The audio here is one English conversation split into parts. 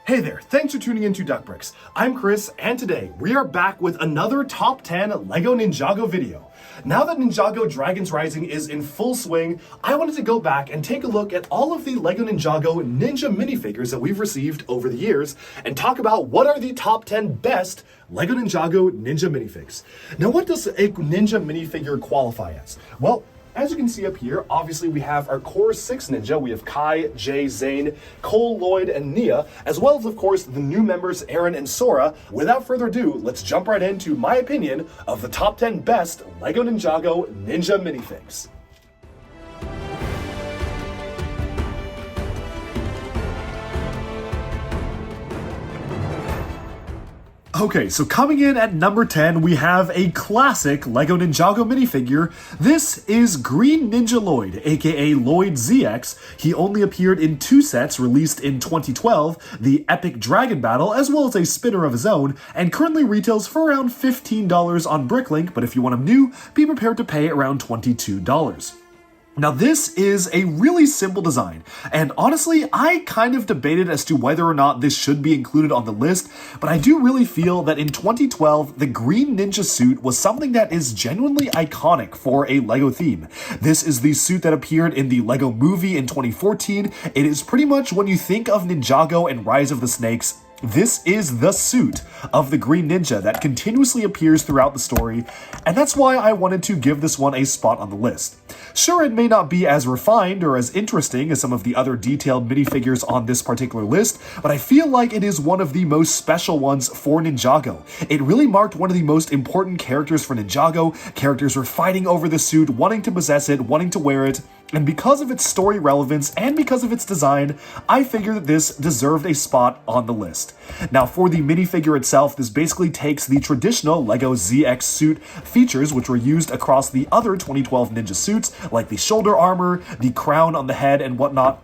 Hey there, thanks for tuning in to Duck Bricks. I'm Chris, and today we are back with another top 10 LEGO Ninjago video. Now that Ninjago Dragons Rising is in full swing, I wanted to go back and take a look at all of the LEGO Ninjago Ninja minifigures that we've received over the years and talk about what are the top 10 best LEGO Ninjago Ninja minifigs. Now, what does a Ninja minifigure qualify as? Well, as you can see up here, obviously we have our core 6 Ninja. We have Kai, Jay, Zane, Cole, Lloyd, and Nia, as well as, of course, the new members Aaron and Sora. Without further ado, let's jump right into my opinion of the top 10 best LEGO Ninjago Ninja minifigs. Okay, so coming in at number 10, we have a classic LEGO Ninjago minifigure. This is Green Ninja Lloyd, aka Lloyd ZX. He only appeared in 2 sets released in 2012, the Epic Dragon Battle, as well as a spinner of his own, and currently retails for around $15 on Bricklink, but if you want him new, be prepared to pay around $22. Now, this is a really simple design, and honestly, I kind of debated as to whether or not this should be included on the list, but I do really feel that in 2012, the Green Ninja suit was something that is genuinely iconic for a LEGO theme. This is the suit that appeared in the LEGO movie in 2014. It is pretty much when you think of Ninjago and Rise of the Snakes, this is the suit of the Green Ninja that continuously appears throughout the story, and that's why I wanted to give this one a spot on the list. Sure, it may not be as refined or as interesting as some of the other detailed minifigures on this particular list, but I feel like it is one of the most special ones for Ninjago. It really marked one of the most important characters for Ninjago. Characters were fighting over the suit, wanting to possess it, wanting to wear it, and because of its story relevance and because of its design, I figured that this deserved a spot on the list. Now, for the minifigure itself, this basically takes the traditional LEGO ZX suit features, which were used across the other 2012 Ninja suits, like the shoulder armor, the crown on the head, and whatnot,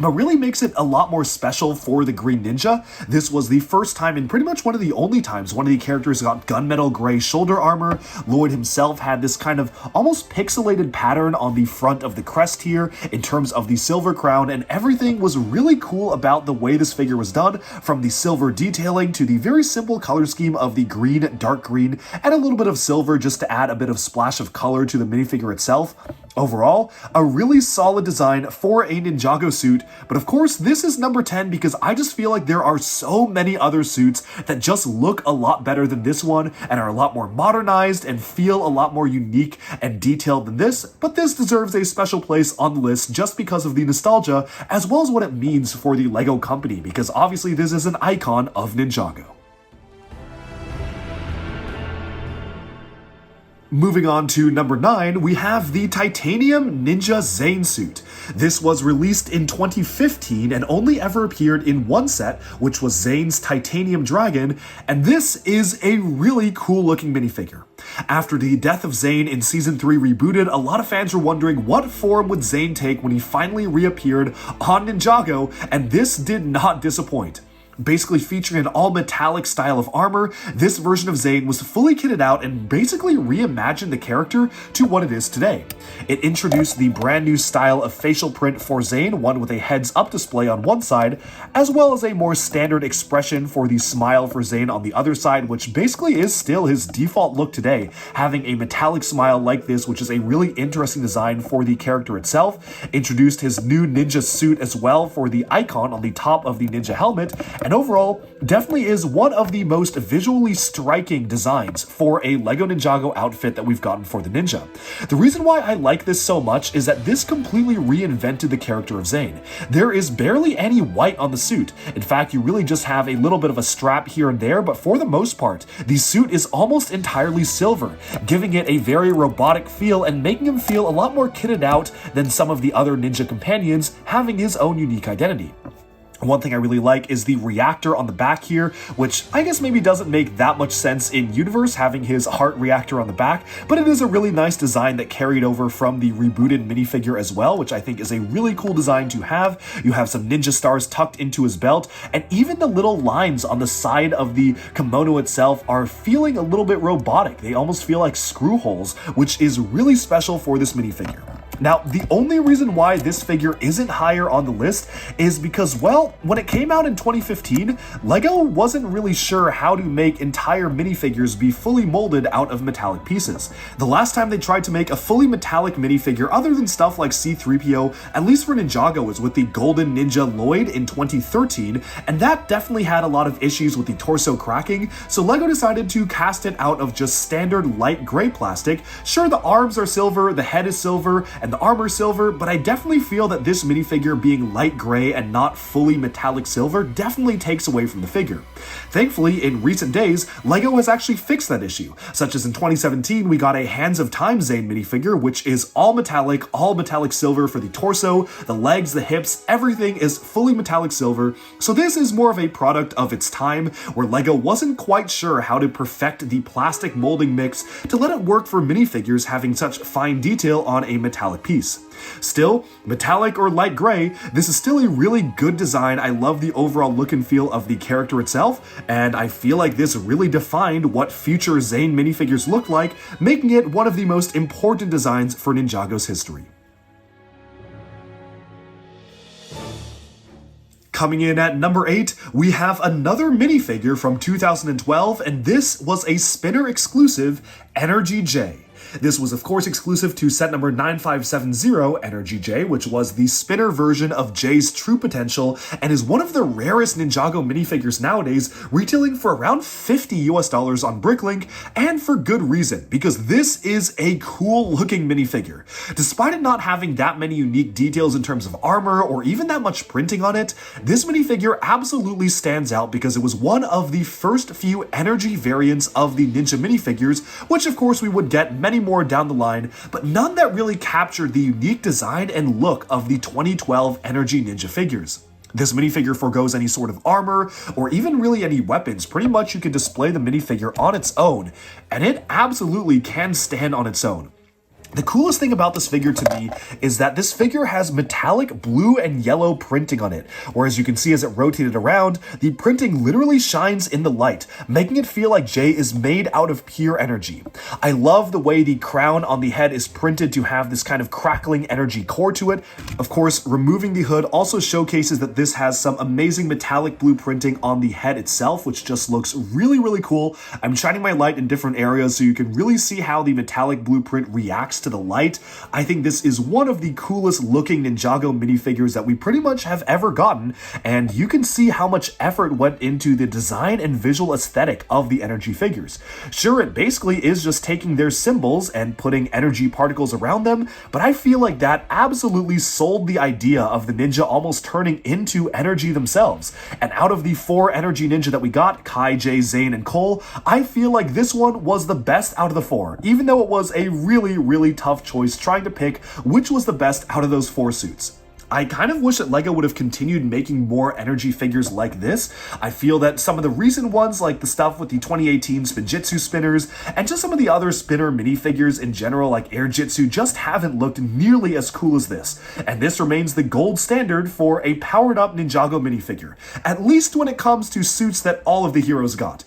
but really makes it a lot more special for the Green Ninja. This was the first time, and pretty much one of the only times, one of the characters got gunmetal gray shoulder armor. Lloyd himself had this kind of almost pixelated pattern on the front of the crest here in terms of the silver crown, and everything was really cool about the way this figure was done, from the silver detailing to the very simple color scheme of the green, dark green, and a little bit of silver just to add a bit of splash of color to the minifigure itself. Overall, a really solid design for a Ninjago suit, but of course this is number 10 because I just feel like there are so many other suits that just look a lot better than this one and are a lot more modernized and feel a lot more unique and detailed than this, but this deserves a special place on the list just because of the nostalgia as well as what it means for the LEGO company, because obviously this is an icon of Ninjago. Moving on to number 9, we have the Titanium Ninja Zane suit. This was released in 2015 and only ever appeared in 1 set, which was Zane's Titanium Dragon, and this is a really cool looking minifigure. After the death of Zane in Season 3 rebooted, a lot of fans were wondering what form would Zane take when he finally reappeared on Ninjago, and this did not disappoint. Basically featuring an all-metallic style of armor, this version of Zane was fully kitted out and basically reimagined the character to what it is today. It introduced the brand new style of facial print for Zane, one with a heads-up display on one side, as well as a more standard expression for the smile for Zane on the other side, which basically is still his default look today, having a metallic smile like this, which is a really interesting design for the character itself. Introduced his new ninja suit as well for the icon on the top of the ninja helmet, and overall, definitely is one of the most visually striking designs for a LEGO Ninjago outfit that we've gotten for the Ninja. The reason why I like this so much is that this completely reinvented the character of Zane. There is barely any white on the suit. In fact, you really just have a little bit of a strap here and there, but for the most part, the suit is almost entirely silver, giving it a very robotic feel and making him feel a lot more kitted out than some of the other ninja companions, having his own unique identity. One thing I really like is the reactor on the back here, which I guess maybe doesn't make that much sense in universe, having his heart reactor on the back, but it is a really nice design that carried over from the rebooted minifigure as well, which I think is a really cool design to have. You have some ninja stars tucked into his belt, and even the little lines on the side of the kimono itself are feeling a little bit robotic. They almost feel like screw holes, which is really special for this minifigure. Now, the only reason why this figure isn't higher on the list is because, well, when it came out in 2015, LEGO wasn't really sure how to make entire minifigures be fully molded out of metallic pieces. The last time they tried to make a fully metallic minifigure other than stuff like C-3PO, at least for Ninjago, was with the Golden Ninja Lloyd in 2013, and that definitely had a lot of issues with the torso cracking, so LEGO decided to cast it out of just standard light gray plastic. Sure, the arms are silver, the head is silver, and the armor is silver, but I definitely feel that this minifigure being light gray and not fully metallic silver definitely takes away from the figure. Thankfully, in recent days, LEGO has actually fixed that issue, such as in 2017 we got a Hands of Time Zane minifigure, which is all metallic silver for the torso, the legs, the hips, everything is fully metallic silver, so this is more of a product of its time, where LEGO wasn't quite sure how to perfect the plastic molding mix to let it work for minifigures having such fine detail on a metallic piece. Still, metallic or light gray, this is still a really good design. I love the overall look and feel of the character itself, and I feel like this really defined what future Zane minifigures look like, making it one of the most important designs for Ninjago's history. Coming in at number 8, we have another minifigure from 2012, and this was a Spinner exclusive, Energy J. This was of course exclusive to set number 9570, Energy J, which was the Spinner version of J's true potential and is one of the rarest Ninjago minifigures nowadays, retailing for around $50 US on Bricklink, and for good reason, because this is a cool looking minifigure. Despite it not having that many unique details in terms of armor or even that much printing on it, this minifigure absolutely stands out because it was one of the first few energy variants of the Ninja minifigures, which of course we would get many more down the line, but none that really captured the unique design and look of the 2012 Energy Ninja figures. This minifigure forgoes any sort of armor, or even really any weapons. Pretty much you can display the minifigure on its own, and it absolutely can stand on its own. The coolest thing about this figure to me is that this figure has metallic blue and yellow printing on it, whereas you can see as it rotated around, the printing literally shines in the light, making it feel like Jay is made out of pure energy. I love the way the crown on the head is printed to have this kind of crackling energy core to it. Of course, removing the hood also showcases that this has some amazing metallic blue printing on the head itself, which just looks really, really cool. I'm shining my light in different areas so you can really see how the metallic blueprint reacts to the light. I think this is one of the coolest looking Ninjago minifigures that we pretty much have ever gotten, and you can see how much effort went into the design and visual aesthetic of the energy figures. Sure, it basically is just taking their symbols and putting energy particles around them, but I feel like that absolutely sold the idea of the ninja almost turning into energy themselves. And out of the 4 energy ninja that we got, Kai, Jay, Zane, and Cole, I feel like this one was the best out of the 4, even though it was a really, really tough choice trying to pick which was the best out of those 4 suits. I kind of wish that LEGO would have continued making more energy figures like this. I feel that some of the recent ones, like the stuff with the 2018 Spinjitzu spinners, and just some of the other spinner minifigures in general, like Airjitsu, just haven't looked nearly as cool as this. And this remains the gold standard for a powered-up Ninjago minifigure, at least when it comes to suits that all of the heroes got.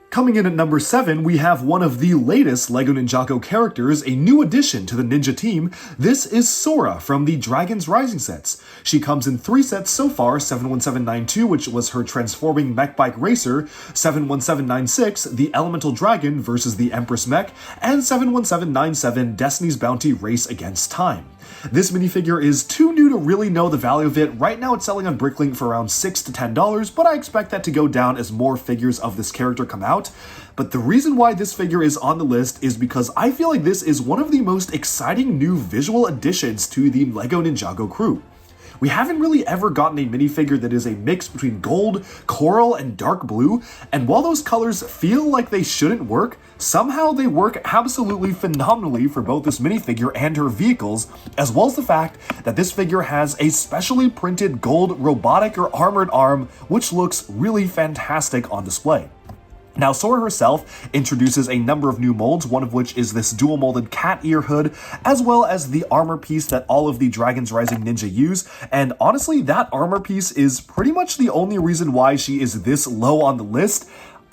Coming in at number 7, we have one of the latest LEGO Ninjago characters, a new addition to the Ninja team. This is Sora from the Dragons Rising sets. She comes in 3 sets so far, 71792, which was her transforming mech bike racer, 71796, the Elemental Dragon versus the Empress mech, and 71797, Destiny's Bounty Race Against Time. This minifigure is too new to really know the value of it. Right now it's selling on Bricklink for around $6 to $10, but I expect that to go down as more figures of this character come out. But the reason why this figure is on the list is because I feel like this is one of the most exciting new visual additions to the LEGO Ninjago crew. We haven't really ever gotten a minifigure that is a mix between gold, coral, and dark blue, and while those colors feel like they shouldn't work, somehow they work absolutely phenomenally for both this minifigure and her vehicles, as well as the fact that this figure has a specially printed gold robotic or armored arm, which looks really fantastic on display. Now, Sora herself introduces a number of new molds, one of which is this dual molded cat ear hood, as well as the armor piece that all of the Dragons Rising Ninja use, and honestly, that armor piece is pretty much the only reason why she is this low on the list.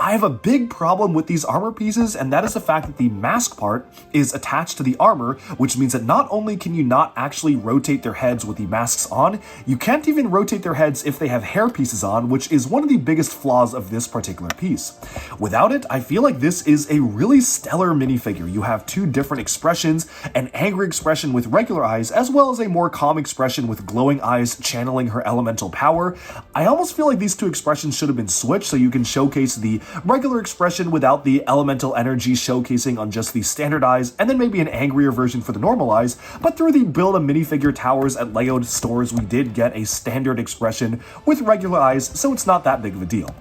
I have a big problem with these armor pieces, and that is the fact that the mask part is attached to the armor, which means that not only can you not actually rotate their heads with the masks on, you can't even rotate their heads if they have hair pieces on, which is one of the biggest flaws of this particular piece. Without it, I feel like this is a really stellar minifigure. You have two different expressions, an angry expression with regular eyes, as well as a more calm expression with glowing eyes channeling her elemental power. I almost feel like these two expressions should have been switched so you can showcase the regular expression without the elemental energy showcasing on just the standard eyes, and then maybe an angrier version for the normal eyes. But through the build a minifigure towers at LEGO stores, we did get a standard expression with regular eyes, so it's not that big of a deal.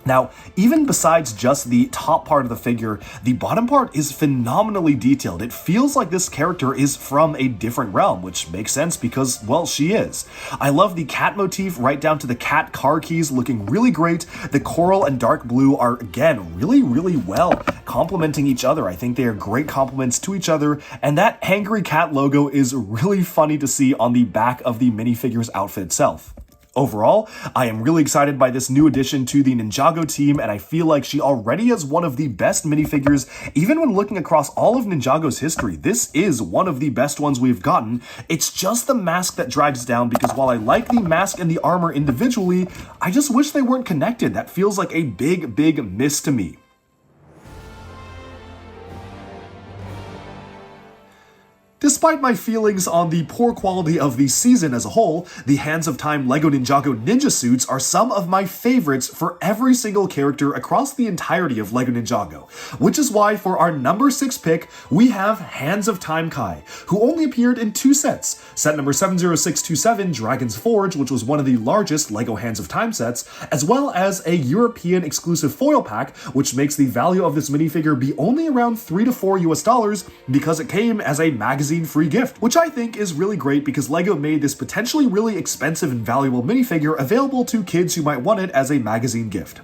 Now, even besides just the top part of the figure, the bottom part is phenomenally detailed. It feels like this character is from a different realm, which makes sense because, well, she is. I love the cat motif right down to the cat car keys looking really great. The coral and dark blue are, again, really well complementing each other. I think they are great complements to each other, and that angry cat logo is really funny to see on the back of the minifigure's outfit itself. Overall, I am really excited by this new addition to the Ninjago team, and I feel like she already is one of the best minifigures. Even when looking across all of Ninjago's history, this is one of the best ones we've gotten. It's just the mask that drags down, because while I like the mask and the armor individually, I just wish they weren't connected. That feels like a big miss to me. Despite my feelings on the poor quality of the season as a whole, the Hands of Time LEGO Ninjago ninja suits are some of my favorites for every single character across the entirety of LEGO Ninjago, which is why for our number 6 pick, we have Hands of Time Kai, who only appeared in 2 sets. Set number 70627, Dragon's Forge, which was one of the largest LEGO Hands of Time sets, as well as a European exclusive foil pack, which makes the value of this minifigure be only around $3 to $4 US because it came as a magazine free gift, which I think is really great because LEGO made this potentially really expensive and valuable minifigure available to kids who might want it as a magazine gift.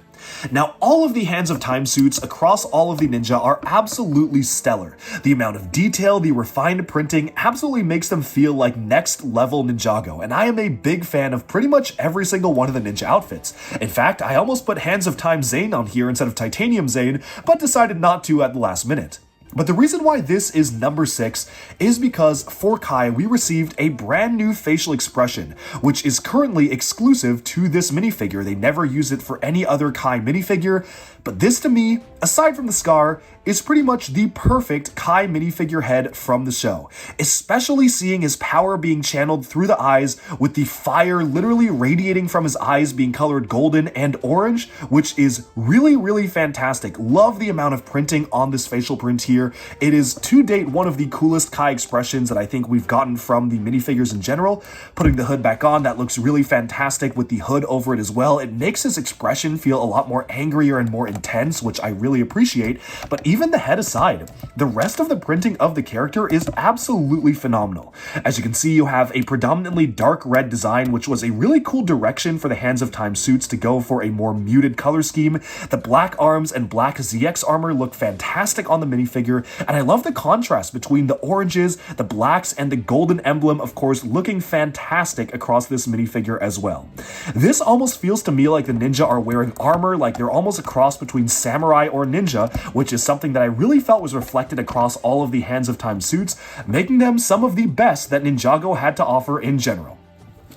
Now, all of the Hands of Time suits across all of the ninja are absolutely stellar. The amount of detail, the refined printing absolutely makes them feel like next level Ninjago, and I am a big fan of pretty much every single one of the ninja outfits. In fact, I almost put Hands of Time Zane on here instead of Titanium Zane, but decided not to at the last minute. But the reason why this is number 6 is because for Kai, we received a brand new facial expression, which is currently exclusive to this minifigure. They never use it for any other Kai minifigure, but this to me, aside from the scar, is pretty much the perfect Kai minifigure head from the show, especially seeing his power being channeled through the eyes with the fire literally radiating from his eyes being colored golden and orange, which is really fantastic. Love the amount of printing on this facial print here. It is to date one of the coolest Kai expressions that I think we've gotten from the minifigures in general. Putting the hood back on, that looks really fantastic with the hood over it as well. It makes his expression feel a lot more angrier and more intense, which I really appreciate. But even the head aside, the rest of the printing of the character is absolutely phenomenal. As you can see, you have a predominantly dark red design, which was a really cool direction for the Hands of Time suits to go for a more muted color scheme. The black arms and black ZX armor look fantastic on the minifigure, and I love the contrast between the oranges, the blacks, and the golden emblem, of course, looking fantastic across this minifigure as well. This almost feels to me like the ninja are wearing armor, like they're almost a cross between samurai or ninja, which is something that I really felt was reflected across all of the Hands of Time suits, making them some of the best that Ninjago had to offer in general.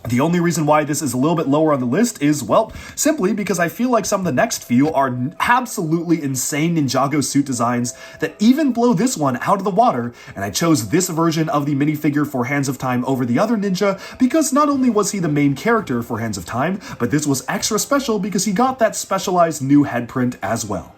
The only reason why this is a little bit lower on the list is, well, simply because I feel like some of the next few are absolutely insane Ninjago suit designs that even blow this one out of the water, and I chose this version of the minifigure for Hands of Time over the other ninja because not only was he the main character for Hands of Time, but this was extra special because he got that specialized new head print as well.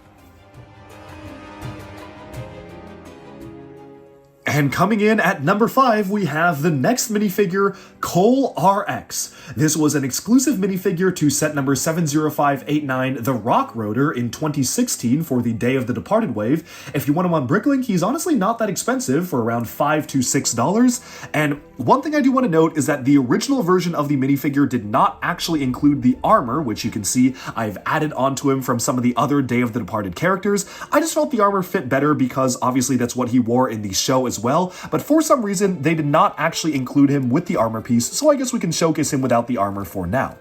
And coming in at number 5, we have the next minifigure, Cole RX. This was an exclusive minifigure to set number 70589, The Rock Roader, in 2016 for the Day of the Departed wave. If you want him on Bricklink, he's honestly not that expensive for around $5 to $6. And one thing I do want to note is that the original version of the minifigure did not actually include the armor, which you can see I've added onto him from some of the other Day of the Departed characters. I just felt the armor fit better because obviously that's what he wore in the show as well, but for some reason they did not actually include him with the armor piece, so I guess we can showcase him without the armor for now.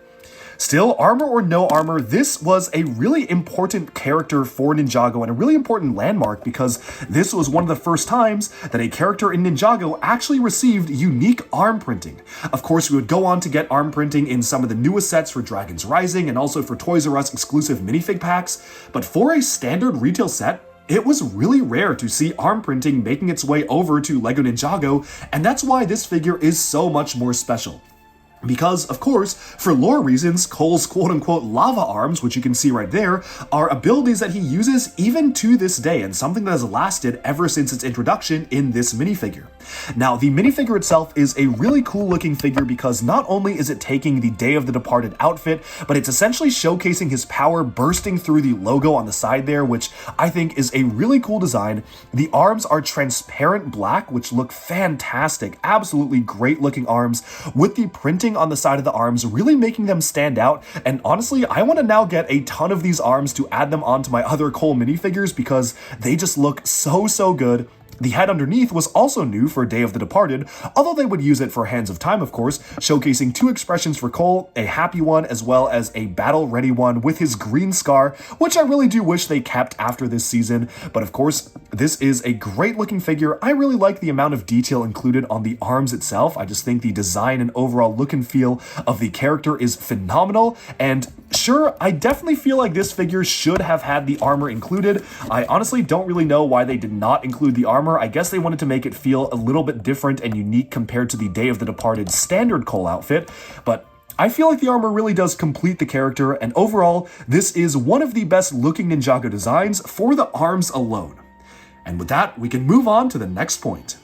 Still, armor or no armor, this was a really important character for Ninjago and a really important landmark because this was one of the first times that a character in Ninjago actually received unique arm printing. Of course, we would go on to get arm printing in some of the newest sets for Dragon's Rising and also for Toys R Us exclusive minifig packs, but for a standard retail set, it was really rare to see arm printing making its way over to LEGO Ninjago, and that's why this figure is so much more special. Because, of course, for lore reasons, Cole's quote-unquote lava arms, which you can see right there, are abilities that he uses even to this day, and something that has lasted ever since its introduction in this minifigure. Now, the minifigure itself is a really cool looking figure because not only is it taking the Day of the Departed outfit, but it's essentially showcasing his power bursting through the logo on the side there, which I think is a really cool design. The arms are transparent black, which look fantastic, absolutely great looking arms, with the printing on the side of the arms really making them stand out. And honestly, I want to now get a ton of these arms to add them onto my other Cole minifigures because they just look so good. The head underneath was also new for Day of the Departed, although they would use it for Hands of Time, of course, showcasing two expressions for Cole, a happy one as well as a battle-ready one with his green scar, which I really do wish they kept after this season. But of course, this is a great-looking figure. I really like the amount of detail included on the arms itself. I just think the design and overall look and feel of the character is phenomenal, and sure, I definitely feel like this figure should have had the armor included. I honestly don't really know why they did not include the armor. I guess they wanted to make it feel a little bit different and unique compared to the Day of the Departed standard Cole outfit, but I feel like the armor really does complete the character, and overall, this is one of the best looking Ninjago designs for the arms alone. And with that, we can move on to the next point.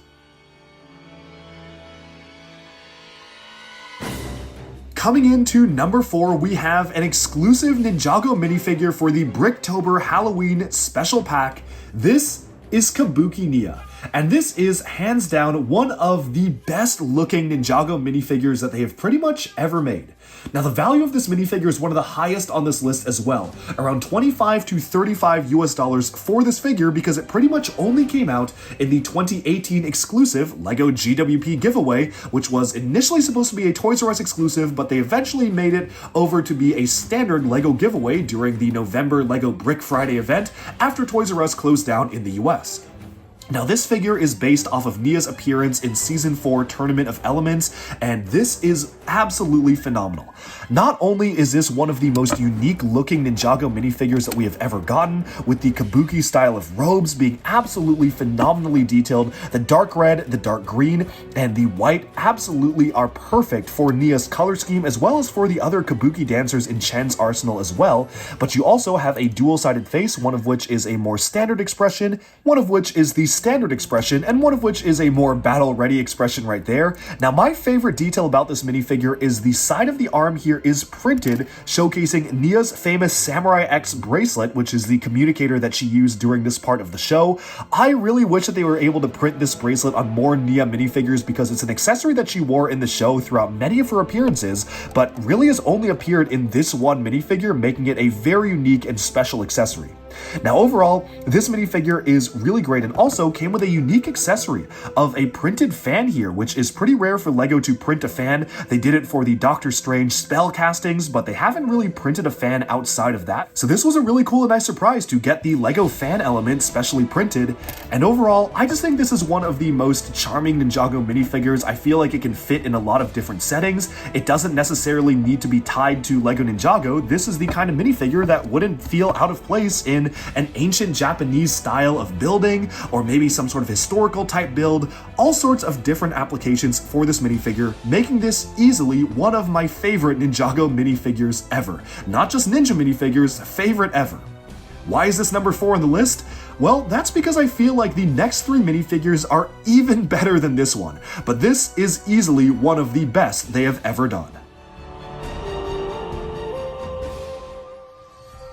Coming into number 4, we have an exclusive Ninjago minifigure for the Bricktober Halloween special pack. This is Kabuki Nia, and this is hands down one of the best looking Ninjago minifigures that they have pretty much ever made. Now, the value of this minifigure is one of the highest on this list as well, around $25 to $35 US for this figure because it pretty much only came out in the 2018 exclusive LEGO GWP giveaway, which was initially supposed to be a Toys R Us exclusive, but they eventually made it over to be a standard LEGO giveaway during the November LEGO Brick Friday event after Toys R Us closed down in the US. Now, this figure is based off of Nia's appearance in Season 4 Tournament of Elements, and this is absolutely phenomenal. Not only is this one of the most unique looking Ninjago minifigures that we have ever gotten, with the Kabuki style of robes being absolutely phenomenally detailed, the dark red, the dark green, and the white absolutely are perfect for Nia's color scheme as well as for the other Kabuki dancers in Chen's arsenal as well, but you also have a dual-sided face, one of which is a more standard expression, one of which is the standard expression, and one of which is a more battle-ready expression right there. Now, my favorite detail about this minifigure is the side of the arm here is printed, showcasing Nia's famous Samurai X bracelet, which is the communicator that she used during this part of the show. I really wish that they were able to print this bracelet on more Nia minifigures because it's an accessory that she wore in the show throughout many of her appearances, but really has only appeared in this one minifigure, making it a very unique and special accessory. Now, overall, this minifigure is really great and also came with a unique accessory of a printed fan here, which is pretty rare for LEGO to print a fan. They did it for the Doctor Strange spell castings, but they haven't really printed a fan outside of that. So this was a really cool and nice surprise to get the LEGO fan element specially printed. And overall, I just think this is one of the most charming Ninjago minifigures. I feel like it can fit in a lot of different settings. It doesn't necessarily need to be tied to LEGO Ninjago. This is the kind of minifigure that wouldn't feel out of place in an ancient Japanese style of building, or maybe some sort of historical type build, all sorts of different applications for this minifigure, making this easily one of my favorite Ninjago minifigures ever. Not just ninja minifigures, favorite ever. Why is this number 4 on the list? Well, that's because I feel like the next 3 minifigures are even better than this one, but this is easily one of the best they have ever done.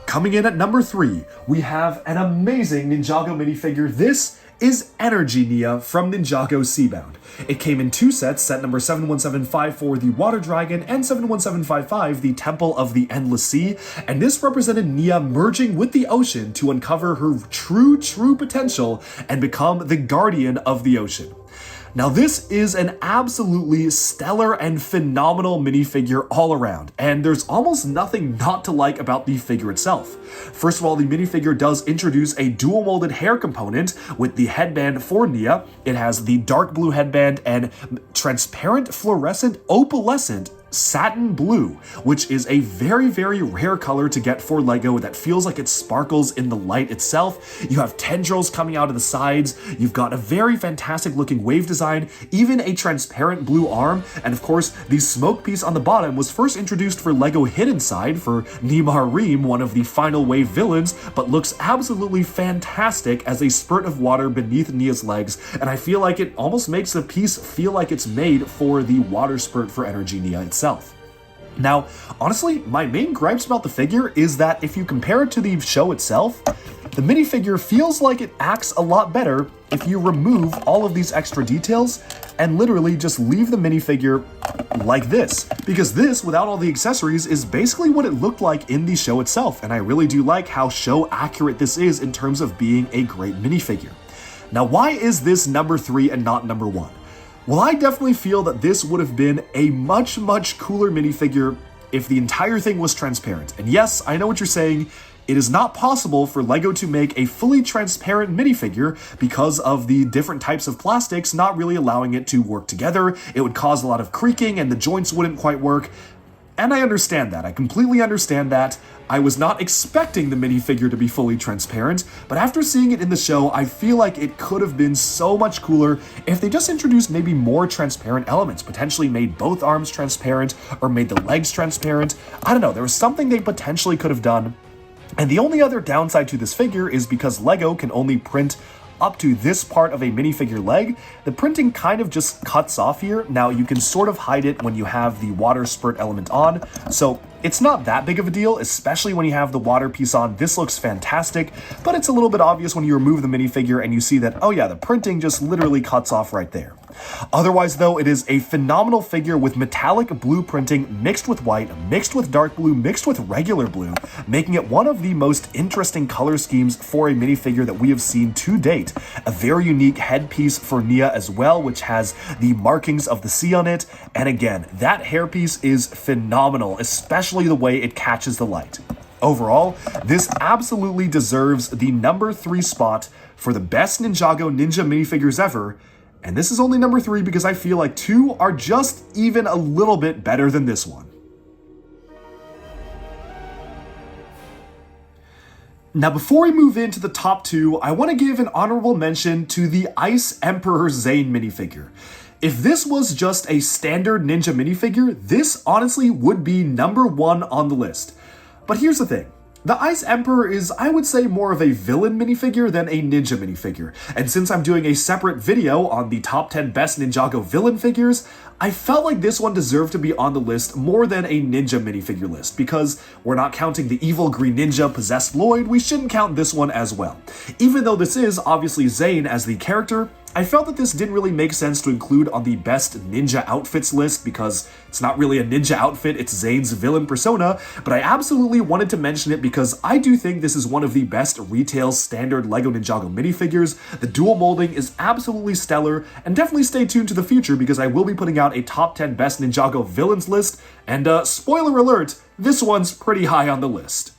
Coming in at number 3, we have an amazing Ninjago minifigure. This is Energia from Ninjago Seabound. It came in 2 sets, set number 71754, the Water Dragon, and 71755, the Temple of the Endless Sea, and this represented Nia merging with the ocean to uncover her true potential and become the guardian of the ocean. Now this is an absolutely stellar and phenomenal minifigure all around, and there's almost nothing not to like about the figure itself. First of all, the minifigure does introduce a dual molded hair component with the headband for Nia. It has the dark blue headband and transparent fluorescent opalescent satin blue, which is a very, very rare color to get for LEGO that feels like it sparkles in the light itself. You have tendrils coming out of the sides, you've got a very fantastic looking wave design, even a transparent blue arm, and of course, the smoke piece on the bottom was first introduced for LEGO Hidden Side for Nihmar Reem, one of the final wave villains, but looks absolutely fantastic as a spurt of water beneath Nia's legs, and I feel like it almost makes the piece feel like it's made for the water spurt for Energia Nia itself. Now, honestly, my main gripes about the figure is that if you compare it to the show itself, the minifigure feels like it acts a lot better if you remove all of these extra details and literally just leave the minifigure like this. Because this, without all the accessories, is basically what it looked like in the show itself, and I really do like how show accurate this is in terms of being a great minifigure. Now, why is this number 3 and not number 1? Well, I definitely feel that this would have been a much, much cooler minifigure if the entire thing was transparent. And yes, I know what you're saying. It is not possible for LEGO to make a fully transparent minifigure because of the different types of plastics not really allowing it to work together. It would cause a lot of creaking and the joints wouldn't quite work. And I understand that. I completely understand that. I was not expecting the minifigure to be fully transparent, but after seeing it in the show, I feel like it could have been so much cooler if they just introduced maybe more transparent elements, potentially made both arms transparent or made the legs transparent. I don't know, there was something they potentially could have done. And the only other downside to this figure is because LEGO can only print up to this part of a minifigure leg, the printing kind of just cuts off here. Now you can sort of hide it when you have the water spurt element on, so it's not that big of a deal, especially when you have the water piece on. This looks fantastic, but it's a little bit obvious when you remove the minifigure and you see that, oh yeah, the printing just literally cuts off right there. Otherwise though, it is a phenomenal figure with metallic blue printing mixed with white, mixed with dark blue, mixed with regular blue, making it one of the most interesting color schemes for a minifigure that we have seen to date. A very unique headpiece for Nia as well, which has the markings of the sea on it, and again, that hairpiece is phenomenal, especially the way it catches the light. Overall, this absolutely deserves the number 3 spot for the best Ninjago ninja minifigures ever, and this is only number 3 because I feel like 2 are just even a little bit better than this one. Now, before we move into the top 2, I want to give an honorable mention to the Ice Emperor Zane minifigure. If this was just a standard ninja minifigure, this honestly would be number 1 on the list. But here's the thing. The Ice Emperor is, I would say, more of a villain minifigure than a ninja minifigure, and since I'm doing a separate video on the top 10 best Ninjago villain figures, I felt like this one deserved to be on the list more than a ninja minifigure list, because we're not counting the evil green ninja possessed Lloyd, we shouldn't count this one as well. Even though this is obviously Zane as the character, I felt that this didn't really make sense to include on the best ninja outfits list because it's not really a ninja outfit, it's Zane's villain persona, but I absolutely wanted to mention it because I do think this is one of the best retail standard LEGO Ninjago minifigures. The dual molding is absolutely stellar, and definitely stay tuned to the future because I will be putting out a top 10 best Ninjago villains list, and spoiler alert, this one's pretty high on the list.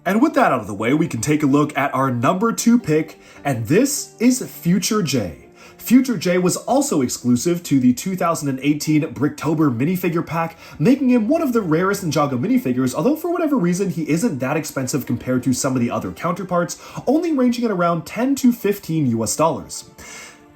And with that out of the way, we can take a look at our number 2 pick, and this is Future J. Future J was also exclusive to the 2018 Bricktober minifigure pack, making him one of the rarest Ninjago minifigures, although for whatever reason he isn't that expensive compared to some of the other counterparts, only ranging at around $10 to $15 US.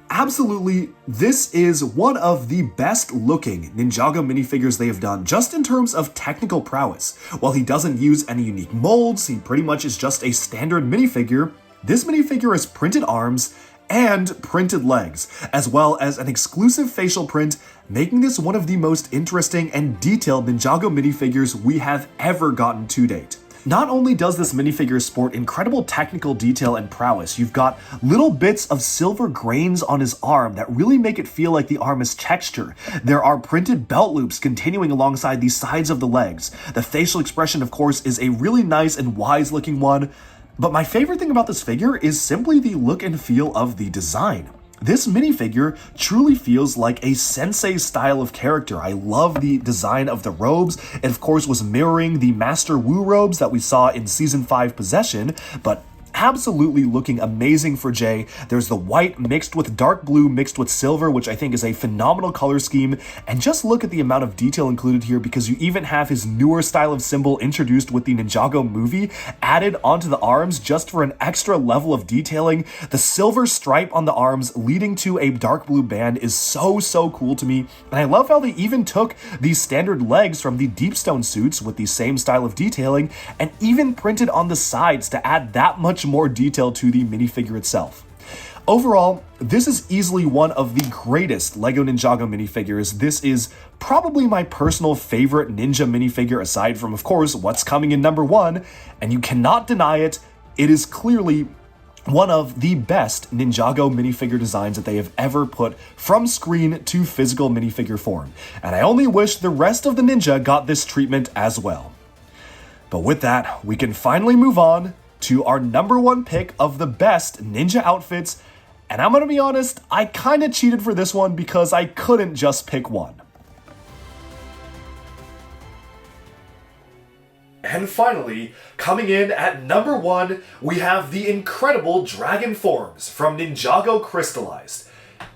Absolutely, this is one of the best looking Ninjago minifigures they have done, just in terms of technical prowess. While he doesn't use any unique molds, he pretty much is just a standard minifigure. This minifigure has printed arms and printed legs, as well as an exclusive facial print, making this one of the most interesting and detailed Ninjago minifigures we have ever gotten to date. Not only does this minifigure sport incredible technical detail and prowess, you've got little bits of silver grains on his arm that really make it feel like the arm is texture. There are printed belt loops continuing alongside the sides of the legs. The facial expression, of course, is a really nice and wise looking one. But my favorite thing about this figure is simply the look and feel of the design. This minifigure truly feels like a sensei style of character. I love the design of the robes. It of course was mirroring the Master Wu robes that we saw in Season 5 Possession, but absolutely looking amazing for Jay. There's the white mixed with dark blue mixed with silver, which I think is a phenomenal color scheme. And just look at the amount of detail included here, because you even have his newer style of symbol introduced with the Ninjago movie added onto the arms just for an extra level of detailing. The silver stripe on the arms leading to a dark blue band is so cool to me. And I love how they even took these standard legs from the Deepstone suits with the same style of detailing and even printed on the sides to add that much more detail to the minifigure itself. Overall, this is easily one of the greatest LEGO Ninjago minifigures. This is probably my personal favorite ninja minifigure aside from, of course, what's coming in number 1, and you cannot deny it. It is clearly one of the best Ninjago minifigure designs that they have ever put from screen to physical minifigure form. And I only wish the rest of the ninja got this treatment as well. But with that, we can finally move on to our number 1 pick of the best ninja outfits, and I'm gonna be honest, I kinda cheated for this one because I couldn't just pick one. And finally, coming in at number 1, we have the incredible dragon forms from Ninjago Crystallized.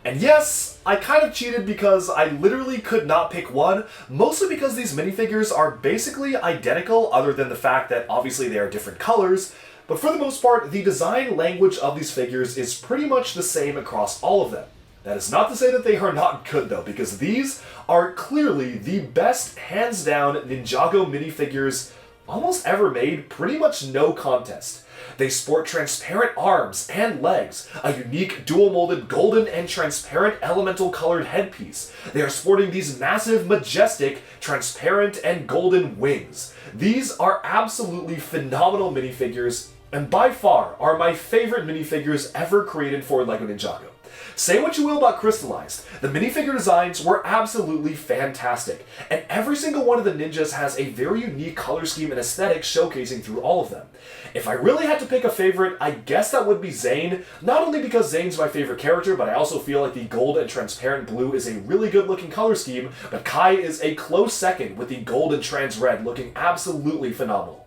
And yes, I kind of cheated because I literally could not pick one, mostly because these minifigures are basically identical other than the fact that obviously they are different colors, but for the most part, the design language of these figures is pretty much the same across all of them. That is not to say that they are not good though, because these are clearly the best hands down Ninjago minifigures almost ever made, pretty much no contest. They sport transparent arms and legs, a unique dual-molded golden and transparent elemental colored headpiece. They are sporting these massive, majestic, transparent and golden wings. These are absolutely phenomenal minifigures, and by far are my favorite minifigures ever created for LEGO Ninjago. Say what you will about Crystallized, the minifigure designs were absolutely fantastic, and every single one of the ninjas has a very unique color scheme and aesthetic showcasing through all of them. If I really had to pick a favorite, I guess that would be Zane, not only because Zane's my favorite character, but I also feel like the gold and transparent blue is a really good looking color scheme, but Kai is a close second with the gold and trans red looking absolutely phenomenal.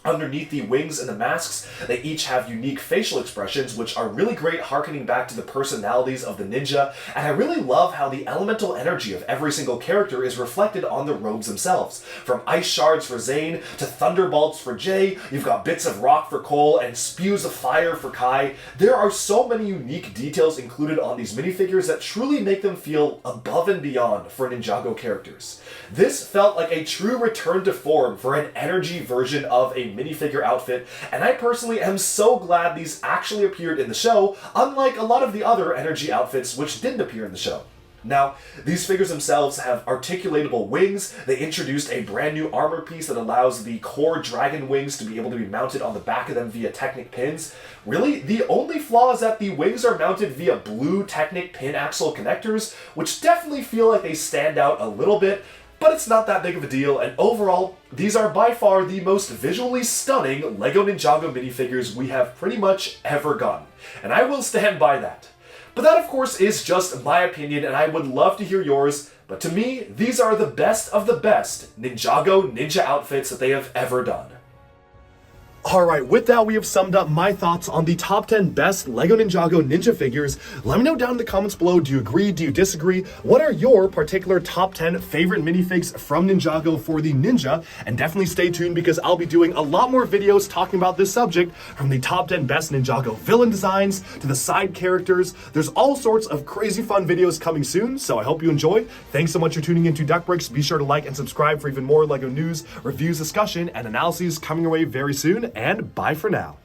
Underneath the wings and the masks, they each have unique facial expressions, which are really great, harkening back to the personalities of the ninja, and I really love how the elemental energy of every single character is reflected on the robes themselves. From ice shards for Zane, to thunderbolts for Jay, you've got bits of rock for Cole, and spews of fire for Kai. There are so many unique details included on these minifigures that truly make them feel above and beyond for Ninjago characters. This felt like a true return to form for an energy version of a minifigure outfit, and I personally am so glad these actually appeared in the show, unlike a lot of the other energy outfits which didn't appear in the show. Now, these figures themselves have articulatable wings. They introduced a brand new armor piece that allows the core dragon wings to be able to be mounted on the back of them via Technic pins. Really, the only flaw is that the wings are mounted via blue Technic pin axle connectors, which definitely feel like they stand out a little bit, but it's not that big of a deal, and overall, these are by far the most visually stunning LEGO Ninjago minifigures we have pretty much ever gotten, and I will stand by that. But that, of course, is just my opinion, and I would love to hear yours, but to me, these are the best of the best Ninjago ninja outfits that they have ever done. Alright, with that we have summed up my thoughts on the top 10 best LEGO Ninjago ninja figures. Let me know down in the comments below, do you agree, do you disagree? What are your particular top 10 favorite minifigs from Ninjago for the ninja? And definitely stay tuned because I'll be doing a lot more videos talking about this subject, from the top 10 best Ninjago villain designs to the side characters. There's all sorts of crazy fun videos coming soon, so I hope you enjoy. Thanks so much for tuning into Duck Breaks. Be sure to like and subscribe for even more LEGO news, reviews, discussion, and analyses coming your way very soon. And bye for now.